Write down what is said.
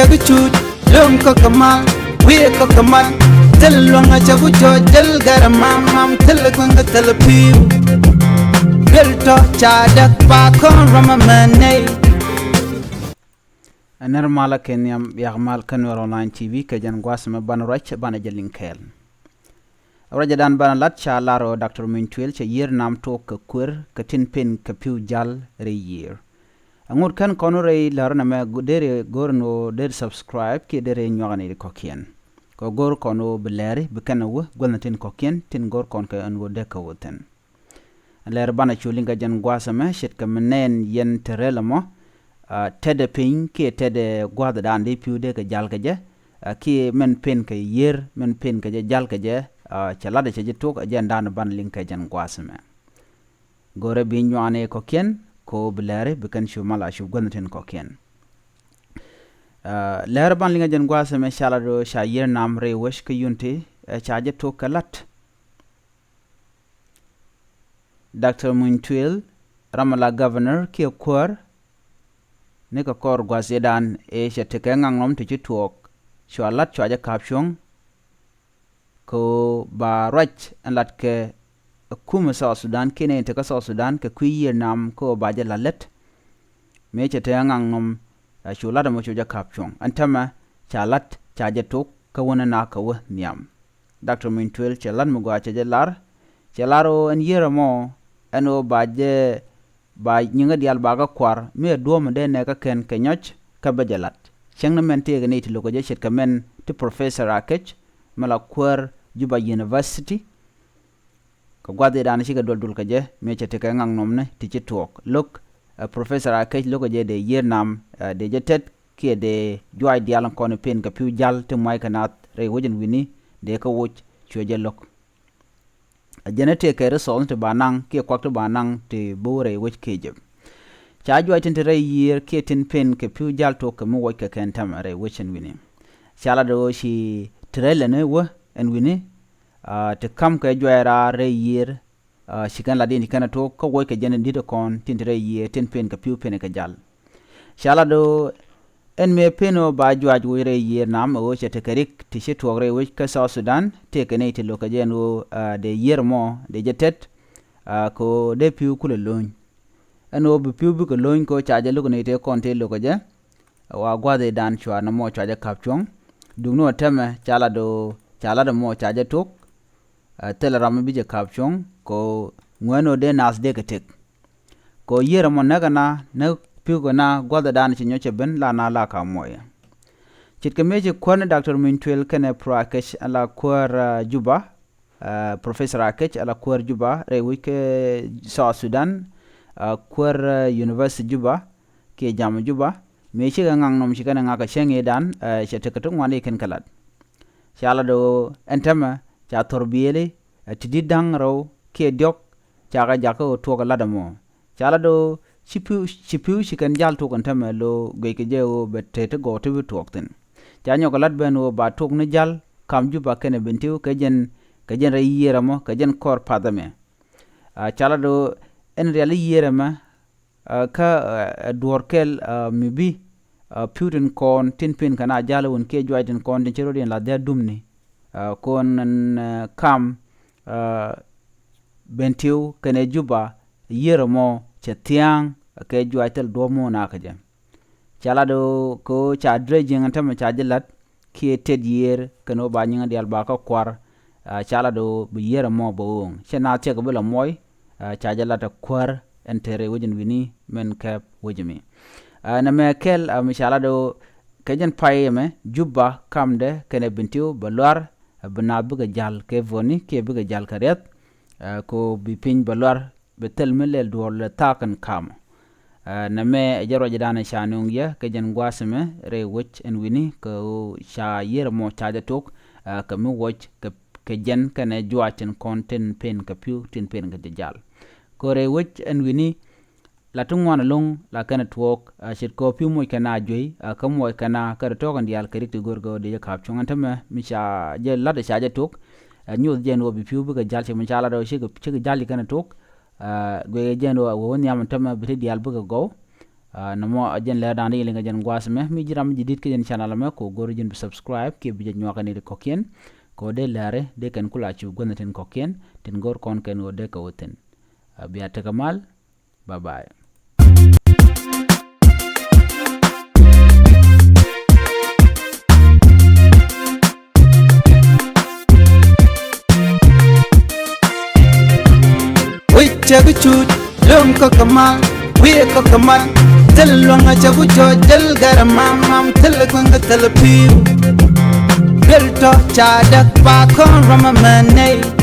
chaguchut lom ko kamal we ko kamal telwanga chagucho jel garamam mam telkwanga telpiu belto chadak pa kon ramamane anar mala kenyam yagmal kanwar online tv kajan gwasma banrach bana jelinkel awraja dan bana lat cha laro dr mintuel cha yer nam to ka kur ka tin pen ka piu jal re year angur kan konore lar na ma dere gorno der subscribe ki dere nyogani ko kien ko gor kono belere bekana wo golnatin ko kien tin gor kon ka an wo de ka woten ler bana chulinga jan gwasama shet ka menen yen terelamo tede pin ki tede gwada dan de piu de ka jal ka je ki men pen ka yer men pen ka je jal ka je chalada che tok agenda na ban link jan gwasama gore bi nyane ko kien ko belere bekan shu mala shu golnatin ko kien ler ban linga jan gwasama shala do sha yer nam re wesh ka yunti chaje to kalat Dr. Mintuel Ramala Governor ki kwar ne ka kor gwasedan e sheteke ngangnom te chitok shwalat chwaje kapshong ko ba rach anlat ke kuma sa Sudan kene te ka sa Sudan ke kuyer nam ko ba je lalet me chete ngangnom shulada mo chwaje kapshong antama chalat chaje tok ka wona na ka wo niam Dr. Mintuel chalan mo gwa chaje lar chalaro en yera mo eno baje ba nyinga dial baga kwar me duom de ne ka ken kenyoch ka bajalat chengna mente ga ne tilo ko je shet kamen to professor akech mala kwar Juba University ko gwade dan shi ga dol ka je me chete ka ngang nomne ti chitok look professor akech loko je de year nam de jetet ki de joy dial ko ne pen ka piu jal te mai kanat re wojen wini de ka woch choje lok genete ke result banang ke kwakto banang te bore which keje chaju atente re year ke tin pen ke piu jal to ke mo ke ken tamare which en wini chala do shi trele ne wo en wini te kam ke joera re year shikan ladin kana to ko wo ke jenen dito kon tin re year tin pen ke piu pen ke jal chala do en me peno ba juaj wire year nam o chete kerik ti shitwore which ka South Sudan te kene ti lokajeno de year mo de jetet ko de piu kule loñ eno bi piu bi ko loñ ko chaje lugo ne te konte lokaje wa gwade dan chwa na mo chaje kapchong dugno teme chala do mo chaje tok tele ram bi je kapchong ko ngweno de nas de ketek ko year mo nagana na piu ko na gwada dan ci nyoche ben la na la ka moya chit ke meje kon Dr. Mintuel kene pro akech ala kwar Juba professor akech ala kwar Juba re wike South Sudan kwar University Juba ke jam Juba me ci ngang nom ci kana ngaka chenge dan chete ko ngwane ken kalat chala do entama cha torbiyele tidi dang raw ke diok cha ga jako to ga ladamo chala do chipu chikan jal to kan tama lo geke je o betete go to tokten janyo galat ben o ba tok ne jal kam ju ba kene bentiu ke jen re yera mo ke jen kor padame chala do en reali yera ma ka dorkel mibi putin kon tin pin kana jala won ke joiden kon den chero den la de dumni kon kam bentiu kene juba yera mo chetiang ke juaitel domo na kaje chala do ko cha dredging antama cha jelat ki ted year kano ba nyinga dial ba ka kwar chala do bi year mo boong chena che ko bela moy cha jelata kwar entere wojin wini men kap wojimi na me kel mi chala do kejen payeme Juba kamde kene bintiu balwar bna buga jal ke voni ke buga jal karet ko bi pin balwar betel melel dol takan kam na me jaro jadana shanung ya ke jan gwasme re wich en wini ko sha yer mo chaja tok ka mi wich ke jan kana juachen content pen ka piu tin pen ga jal ko re wich en wini la tungwana long la kana twok shit ko piu mo kana joy ka mo kana ka to kan dial kerik to gorgo de kap chungan tama mi sha je la de sha ja tok nyu je no bi piu ga jal che mi chala do shi ga jali kana tok gwe jeno woni am tama bi dial buga go namo ajen le dan ile ngajen gwas me mi jiram jidit ke jen channel me ko gor jin subscribe ke bi jen nyokani de kokien ko de lare de kan kula chu gonaten kokien tin gor kon ken o de ka woten biya ta kamal bye bye. Chagu chut lom ko kamal we ko kamal tel longa chagu cho del garamam mam tel gonga tel piu bel to cha dak pa kon ramamane